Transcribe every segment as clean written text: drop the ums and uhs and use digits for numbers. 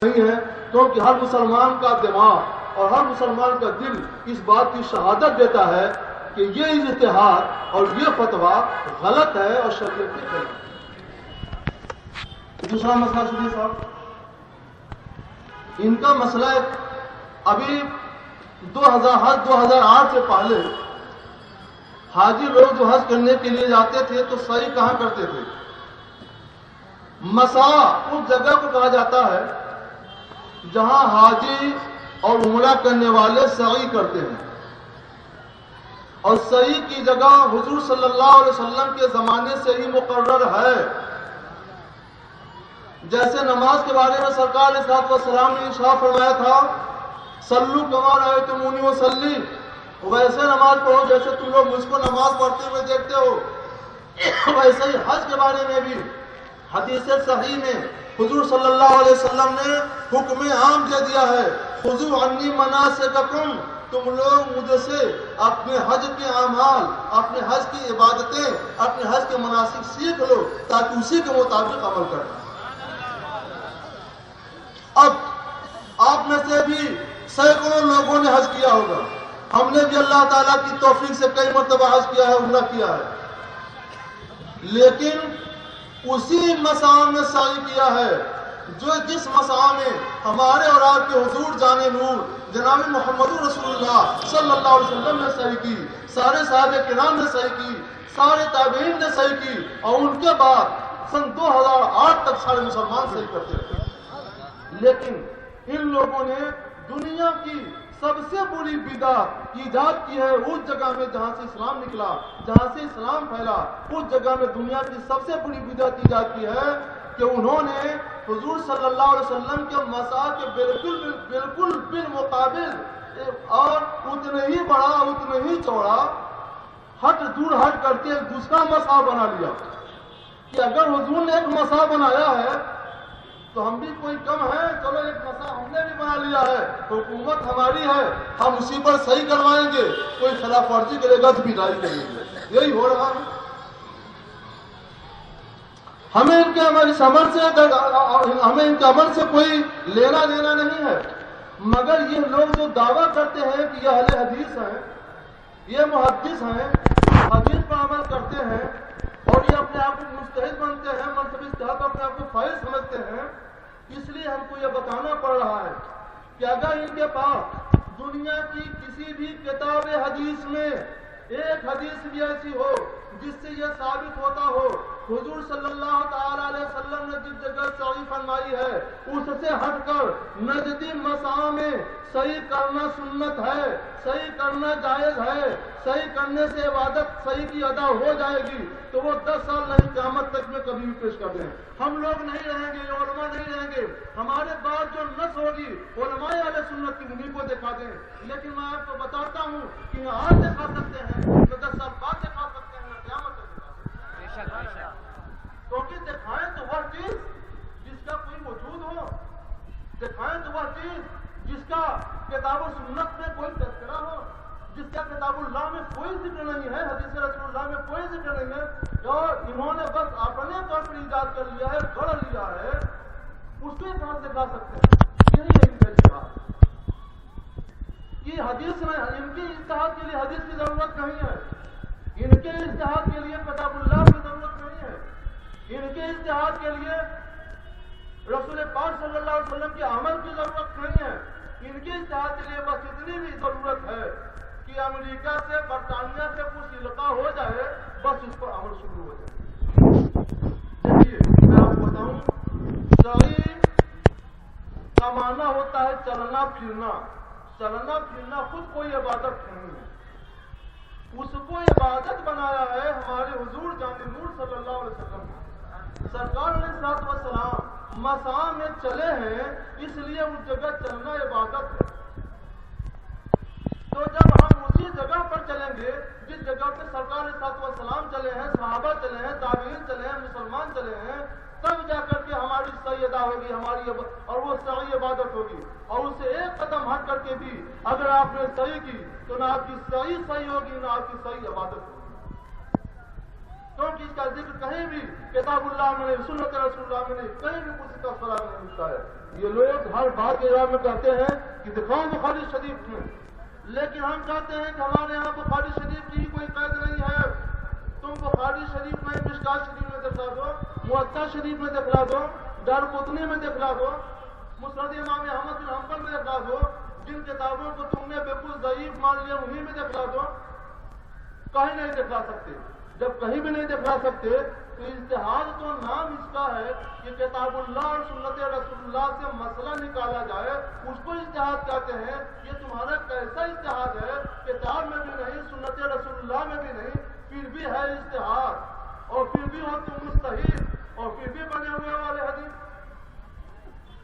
نہیں ہے، کیونکہ ہر مسلمان کا دماغ اور ہر مسلمان کا دل اس بات کی شہادت دیتا ہے کہ یہ اجتہاد اور یہ فتویٰ غلط ہے اور شریعت کے خلاف۔ دوسرا مسئلہ سنیے صاحب، ان کا مسئلہ ابھی 2008 سے پہلے حاجی لوگ جو حج کرنے کے لیے جاتے تھے تو سعی کہاں کرتے تھے؟ مسا اس جگہ کو کہا جاتا ہے جہاں حاجی اور عمرہ کرنے والے سعی کرتے ہیں، اور سعی کی جگہ حضور صلی اللہ علیہ وسلم کے زمانے سے ہی مقرر ہے۔ جیسے نماز کے بارے میں سرکار علیہ الصلوۃ والسلام نے ارشاد فرمایا تھا صلو کما رأیتمونی اصلی، ویسے نماز پڑھو جیسے تم لوگ مجھ کو نماز پڑھتے ہوئے دیکھتے ہو۔ ویسے ہی حج کے بارے میں بھی حدیث صحیح میں حضور صلی اللہ علیہ وسلم نے حکم عام دے دیا ہے، خذوا عنی مناسککم، تم لوگ مجھ سے اپنے حج کے اعمال، اپنے حج کی عبادتیں، اپنے حج کے مناسک سیکھ لو تاکہ اسی کے مطابق عمل کرنا۔ اب آپ میں سے بھی سینکڑوں لوگوں نے حج کیا ہوگا، ہم نے بھی اللہ تعالیٰ کی توفیق سے کئی مرتبہ حج کیا ہے، عمرہ کیا ہے، لیکن اسی مسعی میں سعی کیا ہے جو جس مسعی میں ہمارے اور آپ کے حضور جان نور جناب محمد رسول اللہ صلی اللہ علیہ وسلم نے سعی کی، سارے صحابہ کرام نے سعی کی، سارے تابعین نے سعی کی، اور ان کے بعد سن 2008 تک سارے مسلمان سعی کرتے رہے۔ لیکن ان لوگوں نے دنیا کی سب سے بری بدعت ایجاد کی ہے اس جگہ میں جہاں سے اسلام نکلا، جہاں سے اسلام پھیلا، اس جگہ میں دنیا کی سب سے بری بدعت ایجاد کی ہے کہ انہوں نے حضور صلی اللہ علیہ وسلم کے مسعی کے بالکل بالمقابل اور اتنے ہی بڑا اتنے ہی چوڑا دور ہٹ کر کے ایک دوسرا مسعی بنا لیا کہ اگر حضور نے ایک مسعی بنایا ہے تو ہم بھی کوئی کم ہے، چلو ایک مسئلہ ہم نے بھی بنا لیا ہے، حکومت ہماری ہے، ہم اسی پر صحیح کروائیں گے، کوئی خلاف ورزی کرے گا تو پیٹائی کریں گے۔ یہی ہو رہا ہے۔ ہمیں ان کے عمل سے کوئی لینا دینا نہیں ہے، مگر یہ لوگ جو دعویٰ کرتے ہیں کہ یہ اہل حدیث ہیں، یہ محدث ہیں، حدیث پر عمل کرتے ہیں، اور یہ اپنے آپ کو مجتہد بنتے ہیں، منصب اجتہاد پر اپنے آپ کو فائز سمجھتے ہیں، اس لیے ہم کو یہ بتانا پڑ رہا ہے کہ اگر ان کے پاس دنیا کی کسی بھی کتاب حدیث میں ایک حدیث بھی ایسی ہو جس سے یہ ثابت ہوتا ہو حضور صلی اللہ تعالی علیہ وسلم نے جس جگہ سعی فرمائی ہے اس سے ہٹ کر نجدی مسعی میں صحیح کرنا سنت ہے، صحیح کرنا جائز ہے، صحیح کرنے سے عبادت صحیح کی ادا ہو جائے گی، تو وہ 10 سال نہیں قیامت تک میں کبھی بھی پیش کر دیں۔ ہم لوگ نہیں رہیں گے، علماء نہیں رہیں گے، ہمارے بعد جو نسل ہوگی علماء اہل سنت کی انہیں کو دکھا دیں۔ لیکن میں آپ کو بتاتا ہوں کہ آج دکھا سکتے ہیں تو 10 سال بعد دکھا سکتے ہیں، قیامت تک دکھا سکتے ہیں، کیونکہ دکھائیں تو وہ چیز جس کا کوئی وجود ہو، دکھائیں تو وہ چیز جس کا کتاب و سنت میں کوئی تذکرہ ہو، جس کا کتاب اللہ میں کوئی ذکر نہیں ہے، حدیث رسول اللہ میں کوئی ذکر نہیں ہے، اور انہوں نے بس اپنے طور پر ایجاد کر لیا ہے، گڑھ لیا ہے، اس کے کہاں دکھا سکتے ہیں؟ یہی ہے ان کا اجتہاد کہ حدیث میں ان کے اجتہاد کے لیے حدیث کی ضرورت نہیں ہے، ان کے اجتہاد کے لیے کتاب اللہ کی ضرورت نہیں ہے، ان کے اجتہاد کے لیے رسول پاک صلی اللہ علیہ وسلم کے عمل کی ضرورت نہیں ہے، ان کے اجتہاد کے لیے بس اتنی بھی ضرورت ہے کہ امریکہ سے برطانیہ سے کچھ القاء ہو جائے، بس اس پر عمل شروع ہو جائے۔ دیکھیے میں آپ کو بتاؤں، سعی کا معنی ہوتا ہے چلنا پھرنا، چلنا پھرنا خود کوئی عبادت نہیں ہے، اس کو عبادت بنایا ہے ہمارے حضور جان نور صلی اللہ علیہ وسلم نے۔ سرکار علیہ الصلوۃ والسلام مسعی میں چلے ہیں، اس لیے اس جگہ چلنا عبادت ہے۔ تو جب ہم اسی جگہ پر چلیں گے جس جگہ پہ سرکار علیہ الصلوۃ والسلام چلے ہیں، صحابہ چلے ہیں، تابعین چلے ہیں، مسلمان چلے ہیں، تب جا کر کے ہماری صحیح ادا ہوگی، ہماری اور وہ صحیح عبادت ہوگی۔ اور اس سے ایک قدم ہٹ کر کے بھی اگر آپ نے صحیح کی تو نہ آپ کی صحیح ہوگی، نہ آپ کی صحیح عبادت ہوگی۔ کیونکہ اس کا ذکر کہیں بھی کتاب اللہ میں نہیں، سنت رسول اللہ میں نہیں، کہیں بھی کسی کا سراغ نہیں ملتا ہے. یہ لوگ ہر بات کے جواب میں کہتے ہیں کہ دکھاؤ بخاری شریف میں، لیکن ہم کہتے ہیں کہ ہمارے یہاں بخاری شریف کی کوئی قید نہیں ہے. تم بخاری شریف میں، مشکات شریف میں دکھلا دو، موطا شریف میں دکھلا دو، دارقطنی میں دکھلا دو، مسند امام احمد بن حنبل میں دکھلا دو. جن کتابوں کو تم نے بالکل ضعیف مان لیا انہیں میں دکھلا دو. کہیں نہیں دکھلا سکتے. جب کہیں بھی نہیں دکھلا سکتے تو اجتہاد تو نام اس کا ہے کہ کتاب اللہ اور سنت رسول اللہ سے مسئلہ نکالا جائے، اس کو اجتہاد کہتے ہیں. یہ تمہارا کیسا اجتہاد ہے؟ کتاب میں بھی نہیں، سنت رسول اللہ میں بھی نہیں، پھر بھی ہے اجتہاد، اور پھر بھی ہو تم مستحیل، اور پھر بھی بنے ہوئے والے حدیث.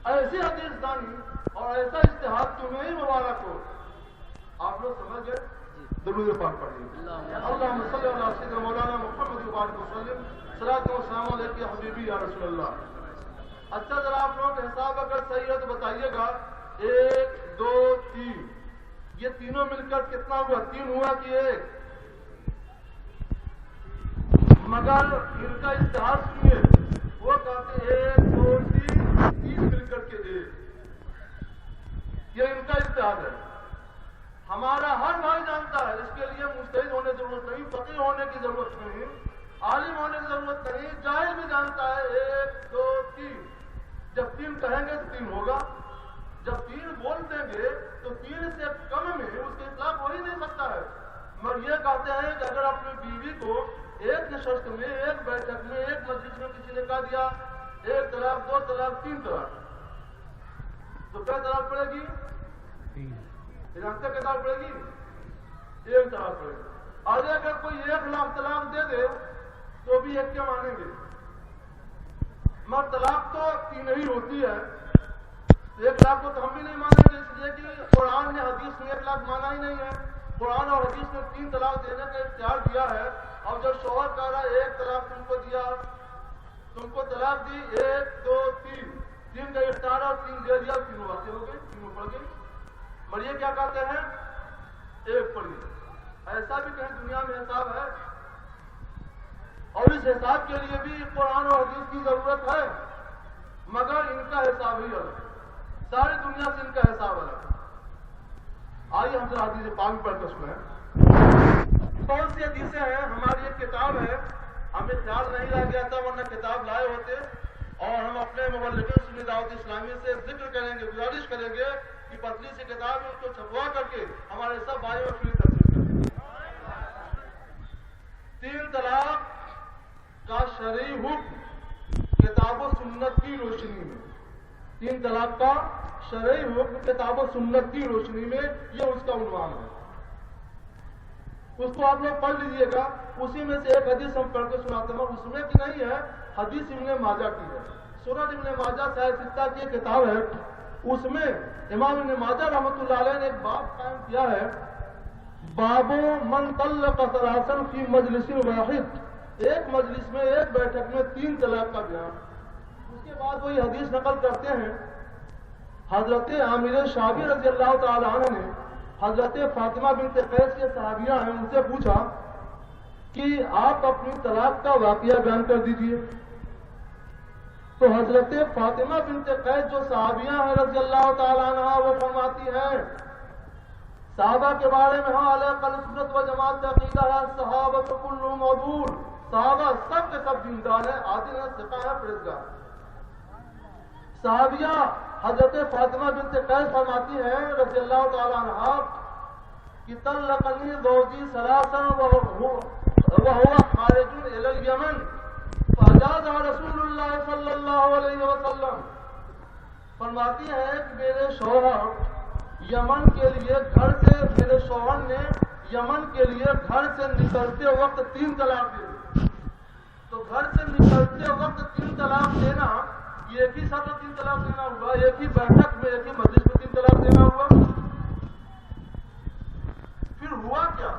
ایسی حدیث دانی اور ایسا اجتہاد تمہیں ہی مبارک ہو. آپ لوگ سمجھ گئے؟ درود پاک پڑھیے. اللہم صلی اللہ سیدنا مولانا محمد وبارک وسلم. صلاۃ و سلام علیک یا حبیبی یا رسول اللہ. اچھا ذرا آپ لوگوں کا حساب اگر صحیح ہے تو بتائیے گا. 1 2 3 یہ تینوں مل کر کتنا ہوا؟ 3 ہوا کہ 1؟ مگر ان کا اجتہاد سنیے، وہ کہتے ہیں 1 2 3 مل کر کے 1. یہ ان کا اجتہاد ہے. ہمارا ہر بھائی جانتا ہے، اس کے لیے مجتہد ہونے کی ضرورت نہیں، فقیہ ہونے کی ضرورت نہیں، عالم ہونے کی ضرورت نہیں، جاہل بھی جانتا ہے 1 2 3. جب 3 کہیں گے تو 3 ہوگا. جب 3 بول دیں گے تو 3 سے کم میں اس کا اطلاق ہو ہی نہیں سکتا ہے. مگر یہ کہتے ہیں کہ اگر اپنی بیوی کو ایک نشست میں، ایک بیٹھک میں، ایک مجلس میں کسی نے کہہ دیا 1 طلاق 2 طلاق 3 طلاق، تو کیا طلاق پڑے گی؟ کتاب پڑے گی 1 طلاق پڑے گی. اور اگر کوئی 1 لاکھ طلاق دے دے تو بھی 1 کے مانیں گے. مگر طلاق تو 3 ہی ہوتی ہے. 1 لاکھ کو تو ہم بھی نہیں مانیں گے، اس لیے کہ قرآن نے حدیث میں 1 لاکھ مانا ہی نہیں ہے. قرآن اور حدیث نے 3 طلاق دینے کا اختیار دیا ہے. اور جب شوہر کہہ رہا ہے 1 طلاق تم کو دیا، تم کو طلاق دی 1 2 3 کا اختیار اور 3 دے دیا، 3 واقع ہو گئے، 3 پڑ گئی. اور یہ کیا کہتے ہیں 1 پڑھیے. ایسا بھی کہیں دنیا میں حساب ہے؟ اور اس حساب کے لیے بھی قرآن اور حدیث کی ضرورت ہے، مگر ان کا حساب ہی الگ، ساری دنیا سے ان کا حساب الگ. آئیے ہم سے حدیث پاک پڑھ کر سنیں. کون سی حدیثیں ہیں؟ ہماری ایک کتاب ہے، ہمیں خیال نہیں رہ گیا تھا ورنہ کتاب لائے ہوتے، اور ہم اپنے مبلغین سنی دعوت اسلامی سے ذکر کریں گے، گزارش کریں گے کہ پتلی سی کتاب ہے اس کو چھپوا کر کے ہمارے سب بھائیوں میں فری تقسیم کریں. 3 طلاق کا شرعی حکم کتاب و سنت کی روشنی میں. 3 طلاق کا شرعی حکم کتاب و سنت کی روشنی میں، یہ اس کا عنوان ہے. اس کو آپ لوگ پڑھ لیجئے گا. اسی میں سے ایک حدیث ہم پڑھ کے سناتے ہیں. اس میں کی نہیں ہے، حدیث ابن ماجہ کی ہے. سنن ابن ماجہ صاحب ستہ کی کتاب ہے. اس میں امام ابن ماجہ رحمۃ اللہ علیہ نے ایک باب قائم کیا ہے، باب من طلق ثلاثا فی مجلس واحد. ایک مجلس میں، ایک بیٹھک میں 3 طلاق کا بیان. اس کے بعد وہی حدیث نقل کرتے ہیں. حضرت عامر شعبی رضی اللہ تعالی عنہ نے حضرت فاطمہ بنت قیس کے صحابیہ ہیں، ان سے پوچھا کہ آپ اپنی طلاق کا واقعہ بیان کر دیجئے. تو حضرت فاطمہ بنت قیس جو صحابیہ ہیں رضی اللہ تعالی عنہ، وہ فرماتی ہیں صحابہ کے بارے میں، ہاں علیہ قل سنت و جماعت کا عقیدہ ہے، صحابہ کلهم عدول، صحابہ سب کے سب دیندار ہیں، عادل ہیں، ثقہ ہیں، پرہیزگار. صحابیہ حضرت فاطمہ بنت قیس فرماتی ہیں رضی اللہ تعالی عنہ کہ طلقنی زوجی ثلاثا وهو خارج الى اليمن فاجاز رسول اللہ صلی اللہ علیہ وسلم. فرماتی ہے کہ میرے شوہر یمن کے لیے گھر سے، میرے شوہر نے یمن کے لیے گھر سے نکلتے وقت 3 طلاق دے دی. تو گھر سے نکلتے وقت 3 طلاق دینا، یہ ایک ہی ساتھ 3 طلاق دینا ہوا، ایک ہی بیٹھک میں، ایک ہی مجلس میں 3 طلاق دینا ہوا. پھر ہوا کیا؟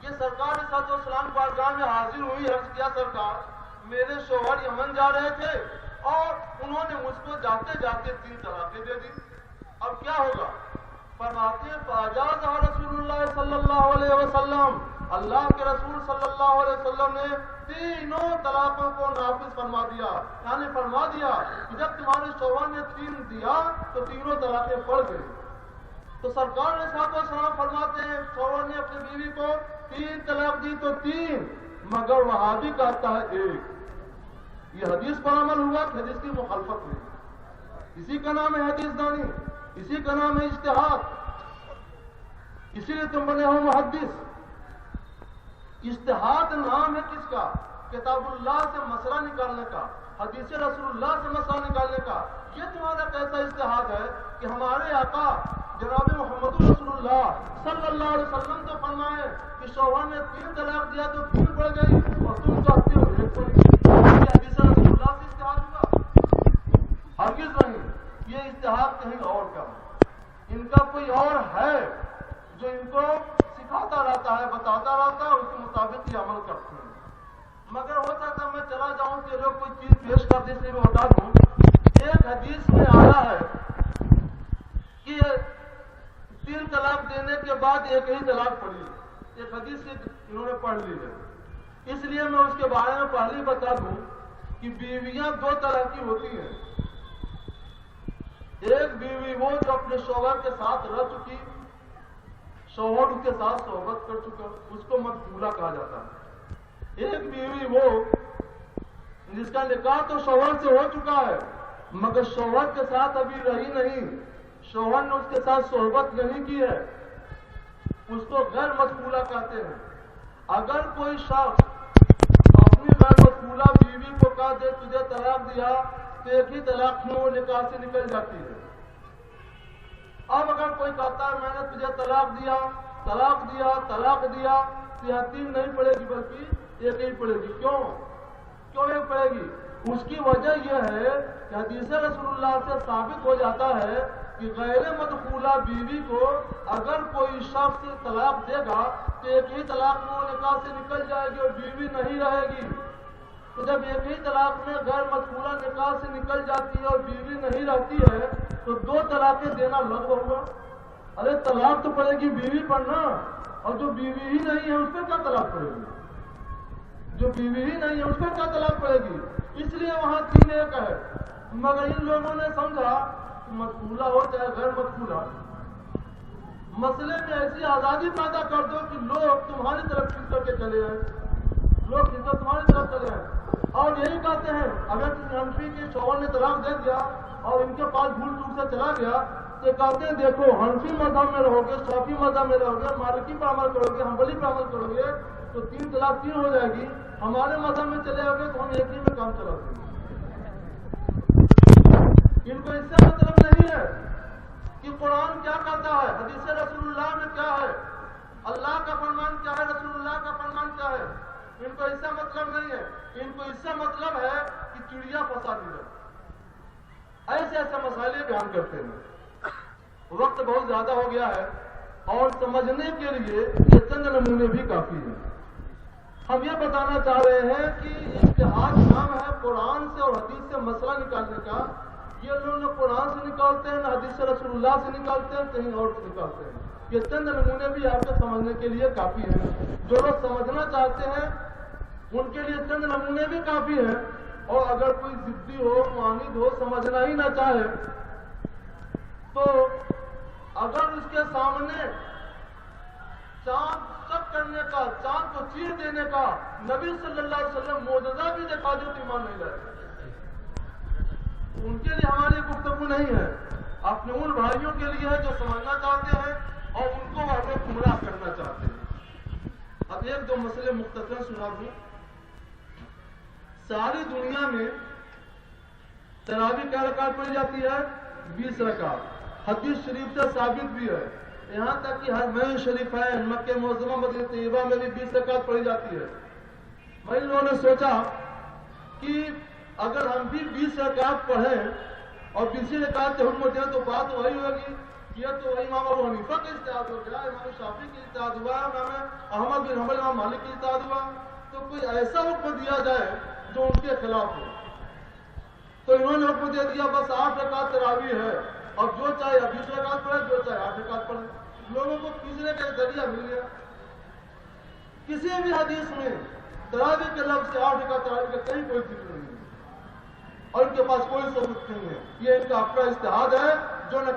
یہ سرکار صلی اللہ علیہ وسلم بارگاہ میں حاضر ہوئی، عرض کیا سرکار میرے شوہر یمن جا رہے تھے اور انہوں نے مجھ کو جاتے جاتے 3 طلاقیں دے دی، اب کیا ہوگا؟ فرماتے ہیں فاجاز رسول اللہ صلی اللہ علیہ وسلم، اللہ کے رسول صلی اللہ علیہ وسلم نے تینوں طلاقوں کو نافذ فرما دیا، یعنی فرما دیا کہ جب تمہارے شوہر نے 3 دیا تو تینوں طلاقیں پڑ گئی۔ تو سرکار نے صاحب السلام فرماتے ہیں شوہر نے اپنی بیوی کو 3 طلاق دی تو 3، مگر وہابی کہتا ہے 1۔ یہ حدیث پر عمل ہوا کہ حدیث کی مخالفت ہوئی۔ اسی کا نام ہے حدیث دانی، اسی کا نام ہے اجتہاد، اسی لیے تم بنے ہو محدث۔ اجتہاد نام ہے کس کا؟ کتاب اللہ سے مسئلہ نکالنے کا، حدیث رسول اللہ سے مسئلہ نکالنے کا۔ یہ تمہارا کیسا اجتہاد ہے کہ ہمارے آقا جناب محمد رسول اللہ صلی اللہ علیہ وسلم تو فرمائے کہ شوہر نے 3 طلاق دیا تو 3 پڑ گئی اور تم کہتے ہو 1 پڑ گئی۔ یہ حدیث رسول اللہ سے اجتہاد ہوا؟ ہرگز نہیں، یہ اجتہاد کہیں اور کا ہے۔ ان کا کوئی اور ہے جو ان کو سکھاتا رہتا ہے، بتاتا رہتا ہے، اس کے مطابق ہی عمل کرتے ہیں۔ مگر ہوتا تھا میں چلا جاؤں کہ لوگ کوئی چیز پیش کر دے، میں بتا دوں ایک حدیث میں آیا ہے کہ 3 طلاق دینے کے بعد 1 ہی طلاق پڑی، ایک حدیث انہوں نے پڑھ لی ہے۔ اس لیے میں اس کے بارے میں پہلے بتا دوں کہ بیویاں 2 طرح کی ہوتی ہیں۔ ایک بیوی وہ جو اپنے شوہر کے ساتھ رہ چکی، شوہر اس کے ساتھ صحبت کر چکا، اس کو مدخولہ کہا جاتا ہے۔ ایک بیوی وہ جس کا نکاح تو شوہر سے ہو چکا ہے مگر شوہر کے ساتھ ابھی رہی نہیں، شوہر نے اس کے ساتھ صحبت نہیں کی ہے، اس کو غیر مدخولہ کہتے ہیں۔ اگر کوئی شخص اپنی غیر مدخولہ بیوی کو کہہ دے تجھے طلاق دیا تو 1 ہی طلاق میں وہ نکاح سے نکل جاتی ہے۔ اب اگر کوئی کہتا ہے میں نے تجھے طلاق دیا تو یہاں 3 نہیں پڑے گی بلکہ 1 ہی پڑے گی۔ کیوں 1 پڑے گی؟ اس کی وجہ یہ ہے کہ حدیث رسول اللہ سے ثابت ہو جاتا ہے کہ غیر مدخولہ بیوی کو اگر کوئی شخص طلاق دے گا تو 1 ہی طلاق میں وہ نکاح سے نکل جائے گی اور بیوی نہیں رہے گی۔ تو جب 1 ہی طلاق میں غیر مدخولہ نکاح سے نکل جاتی ہے اور بیوی نہیں رہتی ہے تو 2 طلاقیں دینا لغو ہوا۔ ارے طلاق تو پڑے گی بیوی پر نا، اور جو بیوی ہی نہیں ہے اس پر کیا طلاق پڑے گی؟ جو بیوی ہی نہیں ہے اس پر کیا طلاق پڑے گی؟ اس لیے وہاں 3 1 ہے۔ مگر ان لوگوں نے سمجھا کہ مدخولہ ہو چاہے غیر مدخولہ، مسئلے میں ایسی آزادی پیدا کر دو کہ لوگ تمہاری طرف کھینچ کر کے چلے آئے، لوگ کھینچ کر تمہاری طرف چلے آئے۔ اور یہی کہتے ہیں اگر کسی حنفی کے شوہر نے طلاق دے دیا اور ان کے پاس بھول چوک سے چلا گیا تو کہتے ہیں دیکھو حنفی مذہب میں رہو گے، شافعی مذہب میں رہو گے، مالکی پر عمل کرو گے، حنبلی پر عمل کرو گے تو 3 طلاق 3 ہو جائے گی۔ ہمارے مذہب میں چلے آؤ گے تو ہم 1 ہی میں کام چلاتے ہیں۔ ان کو اس سے مطلب نہیں ہے کہ قرآن کیا کہتا ہے، حدیث رسول اللہ میں کیا ہے، اللہ کا فرمان کیا ہے، رسول اللہ کا فرمان کیا ہے۔ ان کو اس سے مطلب نہیں ہے، ان کو اس سے مطلب ہے کہ چڑیا فسادی ہے۔ ایسے مسائل بیان کرتے ہیں۔ وقت بہت زیادہ ہو گیا ہے اور سمجھنے کے لیے یہ چند نمونے بھی کافی ہیں۔ ہم یہ بتانا چاہ رہے ہیں کہ اجتہاد نام ہے قرآن سے اور حدیث سے مسئلہ نکالنے کا۔ یہ لوگ نہ قرآن سے نکالتے ہیں نہ حدیث رسول اللہ سے نکالتے ہیں، کہیں اور سے نکالتے ہیں۔ یہ چند نمونے بھی آپ کو سمجھنے کے لیے کافی ہیں۔ جو لوگ سمجھنا چاہتے ہیں ان کے لیے چند نمونے بھی کافی ہیں، اور اگر کوئی ضدی ہو، معاند ہو، سمجھنا ہی نہ چاہے تو اگر اس کے سامنے چاند چک کرنے کا، چاند کو چیر دینے کا نبی صلی اللہ علیہ وسلم معجزہ بھی دکھا دے تو ایمان نہیں لائے۔ ان کے لیے ہماری گفتگو نہیں ہے، اپنے ان بھائیوں کے لیے ہے جو سمجھنا چاہتے ہیں اور ان کو ہمیں گمراہ کرنا چاہتے ہیں۔ اب 1 2 مسئلے مختصر سنا دوں۔ ساری دنیا میں تراویح کیا رکعت پڑھی جاتی ہے؟ 20 رکعت۔ حدیث شریف سے ثابت بھی ہے، یہاں تک کہ حرمین شریفین مکہ معظمہ مدینہ طیبہ میں بھی 20 رکعت پڑھی جاتی ہے۔ میں ان لوگوں نے سوچا کہ اگر ہم بھی 20 رکعت پڑھیں اور 20 رکعت کے حکم دیں تو بات وہی ہوگی۔ یہ تو امام ابو حنیفہ کا اجتہاد ہو گیا، امام شافعی کا اجتہاد ہوا، امام احمد بن حنبل، امام مالک کا اجتہاد ہوا، تو کوئی ایسا حکم دیا جائے جو ان کے خلاف ہو۔ تو انہوں نے حکم دے دیا بس 8 رکعت تراویح ہے، اب جو چاہے 20 رکعت پڑھے، جو چاہے 8 رکعت پڑھے۔ لوگوں کو پوچھنے کا ذریعہ مل گیا کہ کسی بھی حدیث میں تراویح کے لفظ سے 8 رکعت تراویح کا کہیں کوئی ذکر نہیں ہے اور ان کے پاس کوئی ثبوت نہیں ہے. یہ ان کا اپنا اجتہاد ہے جو نہ